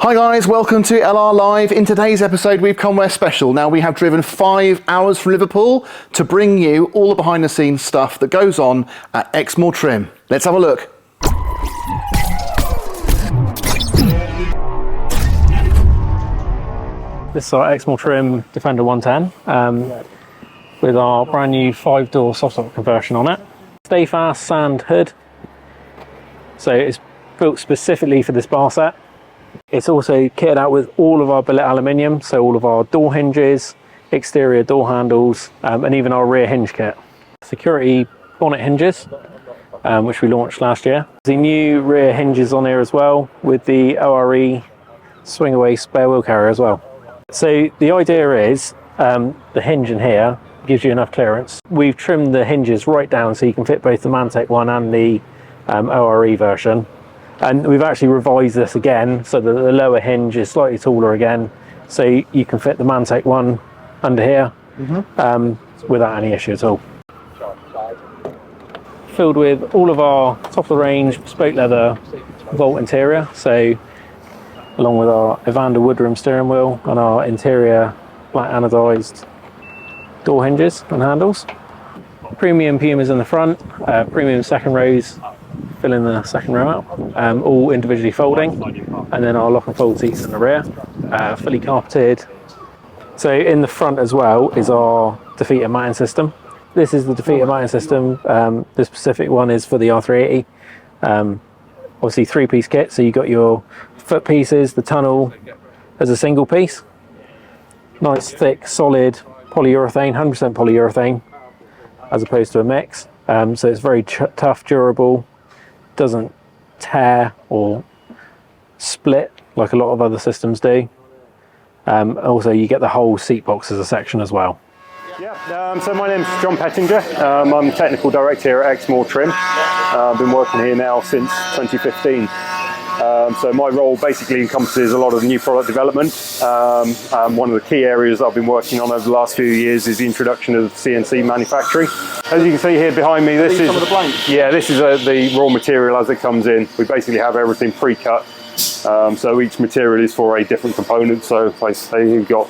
Hi guys, welcome to LR Live. In today's episode we've come where special. Now we have driven 5 hours from Liverpool to bring you all the behind the scenes stuff that goes on at Exmoor Trim. Let's have a look. This is our Exmoor Trim Defender 110 with our brand new 5-door soft top conversion on it. Stay fast sand hood, so it's built specifically for this bar set. It's also kitted out with all of our billet aluminium, so all of our door hinges, exterior door handles, and even our rear hinge kit. Security bonnet hinges, which we launched last year. The new rear hinges on here as well, with the ORE swing away spare wheel carrier as well. So the idea is, the hinge in here gives you enough clearance. We've trimmed the hinges right down so you can fit both the Mantec one and the ORE version. And we've actually revised this again so that the lower hinge is slightly taller again, so you can fit the Mantec one under here without any issue at all. Filled with all of our top of the range bespoke leather vault interior, so along with our Evander woodroom steering wheel and our interior black anodized door hinges and handles. Premium Pumas in the front, premium second rows filling the second row out, all individually folding, and then our lock and fold seats in the rear, fully carpeted. So in the front as well is our defeater matting system. This is the defeater matting system. The specific one is for the R380. Obviously 3-piece kit, so you got your foot pieces, the tunnel as a single piece. Nice thick solid polyurethane, 100% polyurethane, as opposed to a mix. So it's very tough, durable, doesn't tear or split like a lot of other systems do. Also you get the whole seat box as a section as well. Yeah, so my name's John Pettinger. I'm Technical Director here at Exmoor Trim. I've been working here now since 2015. So my role basically encompasses a lot of the new product development. One of the key areas I've been working on over the last few years is the introduction of CNC manufacturing. As you can see here behind me, this is some of the blanks. Yeah, this is the raw material as it comes in. We basically have everything pre-cut. So each material is for a different component. So if I say you've got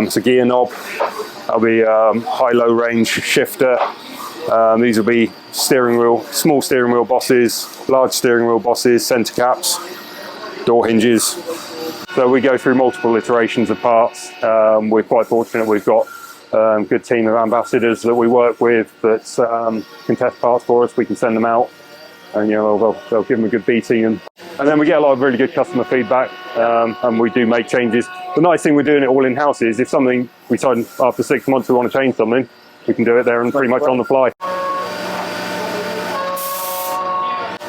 it's a gear knob, that'll be high-low range shifter. These will be steering wheel, small steering wheel bosses, large steering wheel bosses, centre caps, door hinges. So we go through multiple iterations of parts. We're quite fortunate we've got a good team of ambassadors that we work with that can test parts for us. We can send them out and they'll give them a good beating. And then we get a lot of really good customer feedback, and we do make changes. The nice thing we're doing it all in-house is if something we decide after 6 months we want to change something, we can do it there and pretty much on the fly.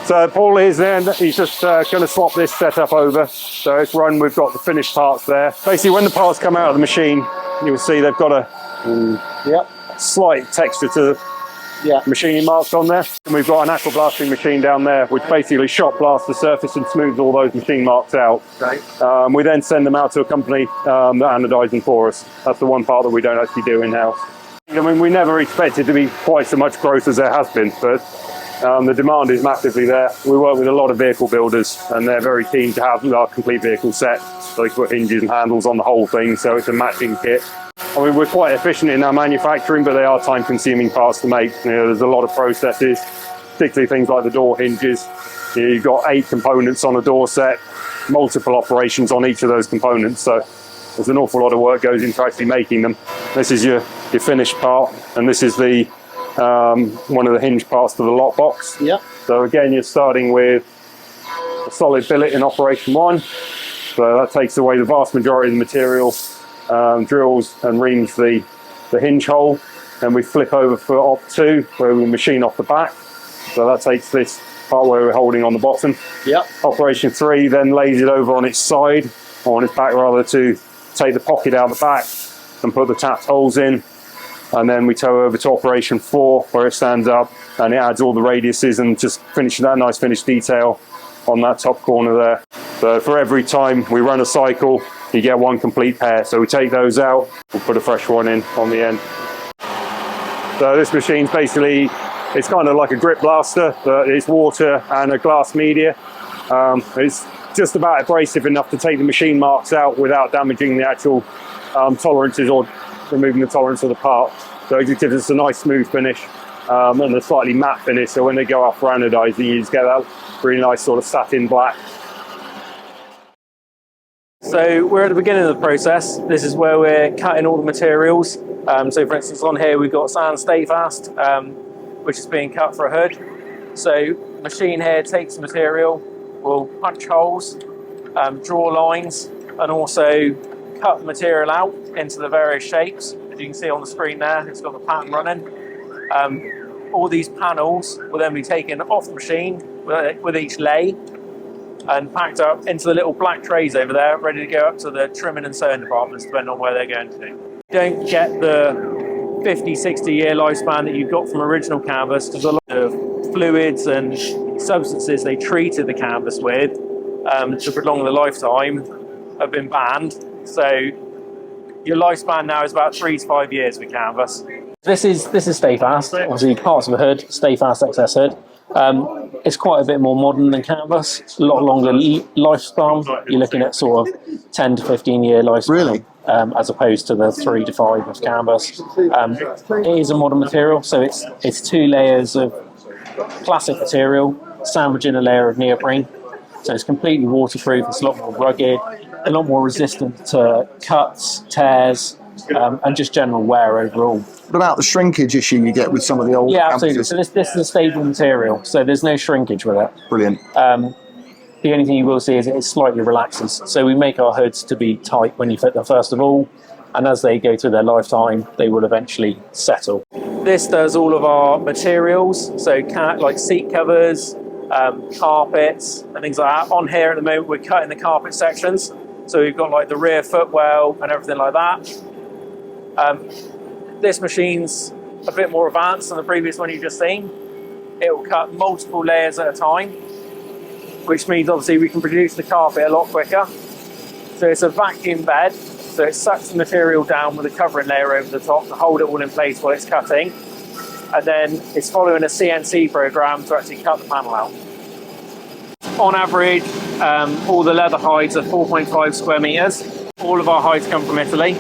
So Paul is then, he's just going to swap this setup over. So it's run, we've got the finished parts there. Basically when the parts come out of the machine, you'll see they've got a slight texture to the machining marks on there. And we've got an aqua blasting machine down there, which basically shot blasts the surface and smooths all those machine marks out. Okay. We then send them out to a company that anodize them for us. That's the one part that we don't actually do in-house. I mean, we never expected to be quite so much growth as there has been, but the demand is massively there. We work with a lot of vehicle builders and they're very keen to have our complete vehicle set. So they put hinges and handles on the whole thing, so it's a matching kit. I mean, we're quite efficient in our manufacturing, but they are time-consuming parts to make. There's a lot of processes, particularly things like the door hinges. You've got 8 components on a door set, multiple operations on each of those components. So there's an awful lot of work goes into actually making them. This is your finished part, and this is the one of the hinge parts to the lock box. Yeah. So again, you're starting with a solid billet in operation 1. So that takes away the vast majority of the material, drills and reams the hinge hole. Then we flip over for op 2, where we machine off the back. So that takes this part where we're holding on the bottom. Yeah. Operation 3 then lays it over on its side, or on its back rather, to take the pocket out the back and put the tapped holes in. And then we tow over to operation 4, where it stands up and it adds all the radiuses and just finishes that nice finished detail on that top corner there. So for every time we run a cycle, you get 1 complete pair. So we take those out, we'll put a fresh one in on the end. So this machine's basically, it's kind of like a grip blaster, but it's water and a glass media. It's just about abrasive enough to take the machine marks out without damaging the actual tolerances or removing the tolerance of the part. So it just gives us a nice smooth finish and a slightly matte finish. So when they go off for anodizing, you just get that really nice sort of satin black. So we're at the beginning of the process. This is where we're cutting all the materials. So for instance, on here we've got sand stay fast, which is being cut for a hood. So machine here takes the material, will punch holes, draw lines, and also cut the material out into the various shapes. As you can see on the screen there, it's got the pattern running. All these panels will then be taken off the machine with each lay and packed up into the little black trays over there, ready to go up to the trimming and sewing departments, depending on where they're going to. You don't get the 50, 60 year lifespan that you got from original canvas, because a lot of fluids and substances they treated the canvas with to prolong the lifetime have been banned. So your lifespan now is about 3 to 5 years with canvas. This is stay fast, obviously parts of a hood, stay fast XS hood. It's quite a bit more modern than canvas. It's a lot longer lifespan. You're looking at sort of 10 to 15 year lifespan. Really? As opposed to the 3 to 5 of canvas. It is a modern material, so it's 2 layers of classic material, sandwiching a layer of neoprene. So it's completely waterproof, it's a lot more rugged, a lot more resistant to cuts, tears, and just general wear overall. What about the shrinkage issue you get with some of the old absolutely. So this is a stable material, so there's no shrinkage with it. Brilliant. The only thing you will see is it slightly relaxes. So we make our hoods to be tight when you fit them first of all, and as they go through their lifetime, they will eventually settle. This does all of our materials, so like seat covers, carpets, and things like that. On here at the moment, we're cutting the carpet sections. So we've got like the rear footwell and everything like that. This machine's a bit more advanced than the previous one you've just seen. It will cut multiple layers at a time, which means obviously we can produce the carpet a lot quicker. So it's a vacuum bed, so it sucks the material down with a covering layer over the top to hold it all in place while it's cutting. And then it's following a CNC program to actually cut the panel out. On average, all the leather hides are 4.5 square meters. All of our hides come from Italy.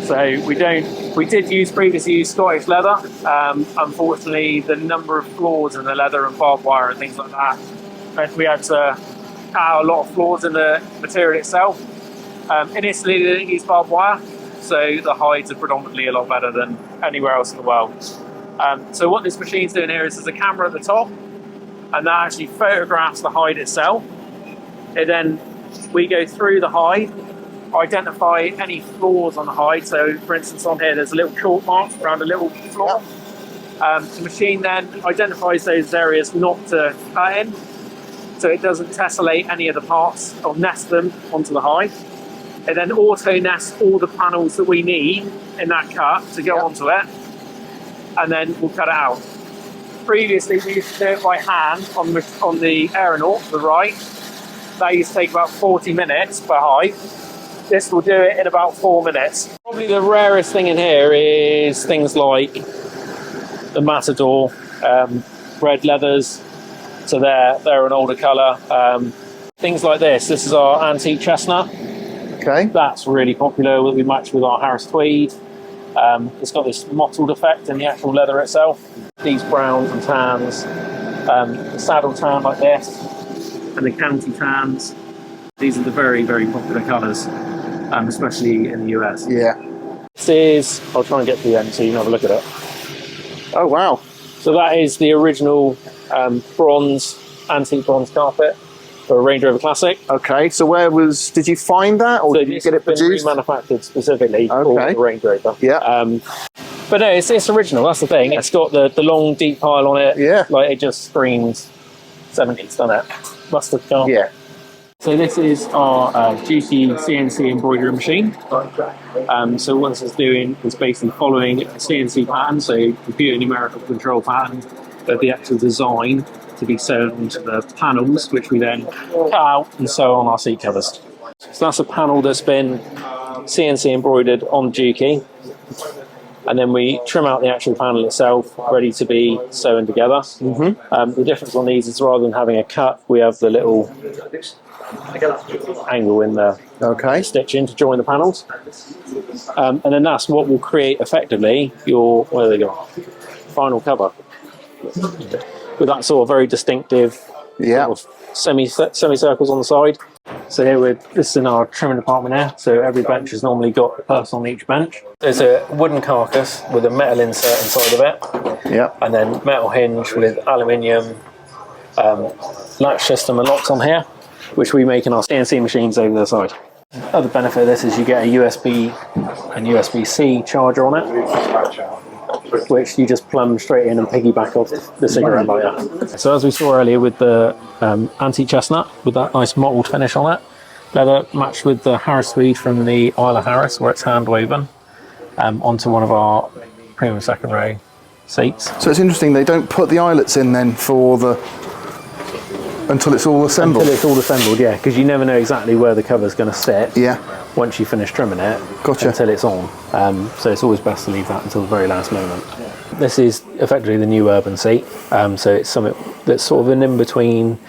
So we did previously use Scottish leather. Unfortunately, the number of flaws in the leather and barbed wire and things like that meant we had to cut out a lot of flaws in the material itself. In Italy, they didn't use barbed wire, so the hides are predominantly a lot better than anywhere else in the world. So what this machine's doing here is there's a camera at the top, and that actually photographs the hide itself. And then we go through the hide, identify any flaws on the hide. So for instance, on here, there's a little chalk mark around a little flaw. The machine then identifies those areas not to cut in, so it doesn't tessellate any of the parts or nest them onto the hide. It then auto nests all the panels that we need in that cut to go onto it, and then we'll cut it out. Previously, we used to do it by hand on the aeronaut to the right. That used to take about 40 minutes per hide. This will do it in about 4 minutes. Probably the rarest thing in here is things like the Matador, red leathers. So they're an older colour. Things like this. This is our antique chestnut. Okay. That's really popular. We match with our Harris tweed. It's got this mottled effect in the actual leather itself. These browns and tans, the saddle tan like this, and the county tans. These are the very, very popular colours, especially in the US. Yeah. This is, I'll try and get to the end so you can have a look at it. Oh, wow. So that is the original antique bronze carpet for a Range Rover Classic. Okay, so did you find that, or did you get it produced? Remanufactured specifically for the Range Rover. Yeah. But no, it's original, that's the thing. It's got the long, deep pile on it. Yeah. Like, it just screams 70s, doesn't it? Mustard car. Yeah. So this is our GT CNC embroidery machine. So what this is doing is basically following a CNC pattern, so computer numerical control pattern of the actual design to be sewn onto the panels, which we then cut out and sew on our seat covers. So that's a panel that's been CNC embroidered on Juki. and then we trim out the actual panel itself, ready to be sewn together. The difference on these is rather than having a cut, we have the little angle in the stitching to join the panels, and then that's what will create effectively your final cover with that sort of very distinctive sort of semicircles on the side. So here this is in our trimming department here. So every bench has normally got a person on each bench. There's a wooden carcass with a metal insert inside of it. Yeah. And then metal hinge with aluminium latch system and locks on here, which we make in our CNC machines over the side. Other benefit of this is you get a USB and USB-C charger on it, which you just plumb straight in and piggyback off the cigarette lighter. So as we saw earlier with the anti-chestnut, with that nice mottled finish on it, leather matched with the Harris tweed from the Isle of Harris, where it's hand woven, onto one of our premium second row seats. So it's interesting, they don't put the eyelets in then until it's all assembled? Until it's all assembled, yeah, because you never know exactly where the cover's going to sit once you finish trimming it until it's on. So it's always best to leave that until the very last moment. This is effectively the new urban seat, so it's something that's sort of an in between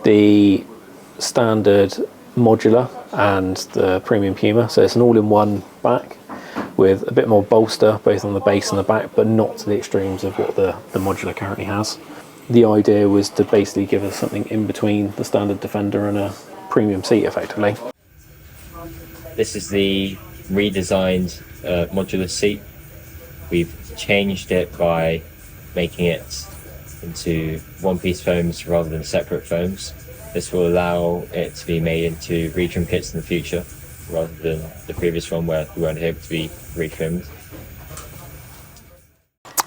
the standard modular and the premium Puma. So it's an all-in-one back with a bit more bolster both on the base and the back, but not to the extremes of what the modular currently has. The idea was to basically give us something in between the standard Defender and a premium seat, effectively. This is the redesigned modular seat. We've changed it by making it into one-piece foams rather than separate foams. This will allow it to be made into retrim kits in the future, rather than the previous one where we weren't able to be retrimmed.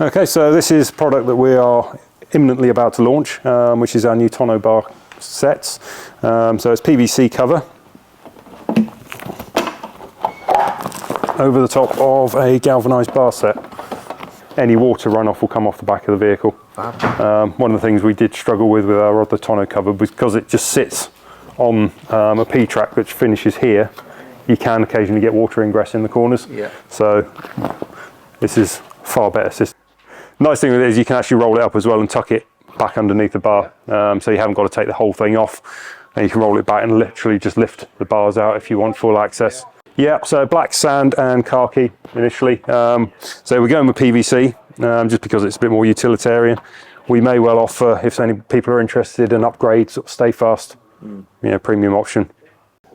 Okay, so this is a product that we are imminently about to launch, which is our new tonneau bar sets. So it's PVC cover over the top of a galvanised bar set. Any water runoff will come off the back of the vehicle. One of the things we did struggle with our other tonneau cover, because it just sits on a P-track which finishes here, you can occasionally get water ingress in the corners. So this is far better system. Nice thing with it is you can actually roll it up as well and tuck it back underneath the bar, so you haven't got to take the whole thing off, and you can roll it back and literally just lift the bars out if you want full access. Yeah, so black sand and khaki initially. So we're going with PVC just because it's a bit more utilitarian. We may well offer, if any people are interested, an upgrade, sort of stay fast, premium option.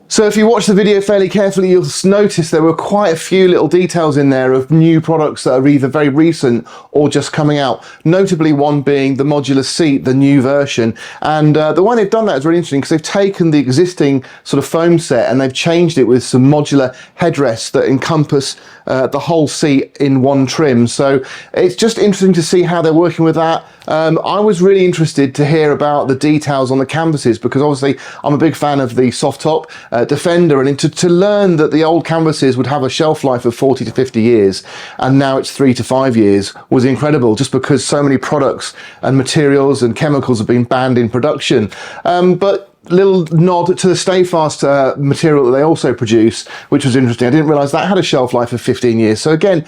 So if you watch the video fairly carefully, you'll notice there were quite a few little details in there of new products that are either very recent or just coming out. Notably one being the modular seat, the new version. And the way they've done that is really interesting because they've taken the existing sort of foam set and they've changed it with some modular headrests that encompass the whole seat in one trim. So it's just interesting to see how they're working with that. I was really interested to hear about the details on the canvases because obviously I'm a big fan of the soft top Defender, and to learn that the old canvases would have a shelf life of 40 to 50 years and now it's 3 to 5 years was incredible, just because so many products and materials and chemicals have been banned in production. But little nod to the Stay Fast material that they also produce, which was interesting. I didn't realise that had a shelf life of 15 years. So again,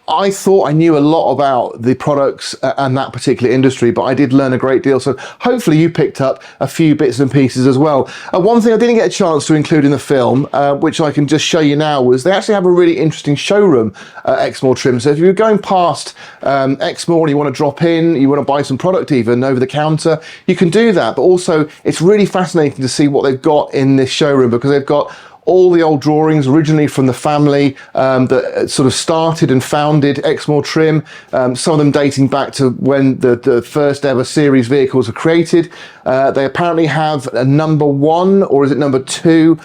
I thought I knew a lot about the products and that particular industry, but I did learn a great deal. So hopefully you picked up a few bits and pieces as well. One thing I didn't get a chance to include in the film, which I can just show you now, was they actually have a really interesting showroom at Exmoor Trim. So if you're going past Exmoor and you want to drop in, you want to buy some product even over the counter, you can do that. But also it's really fascinating to see what they've got in this showroom, because they've got all the old drawings originally from the family that sort of started and founded Exmoor Trim, some of them dating back to when the first ever series vehicles were created. They apparently have a #1, or is it #2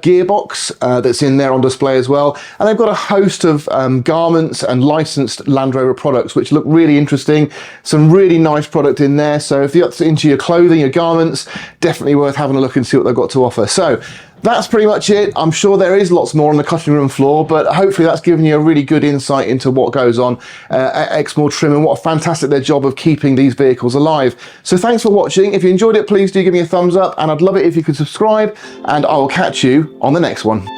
gearbox that's in there on display as well. And they've got a host of garments and licensed Land Rover products, which look really interesting. Some really nice product in there. So if you're into your clothing, your garments, definitely worth having a look and see what they've got to offer. So that's pretty much it. I'm sure there is lots more on the cutting room floor, but hopefully that's given you a really good insight into what goes on at Exmoor Trim and what a fantastic their job of keeping these vehicles alive. So thanks for watching. If you enjoyed it, please do give me a thumbs up, and I'd love it if you could subscribe, and I will catch you on the next one.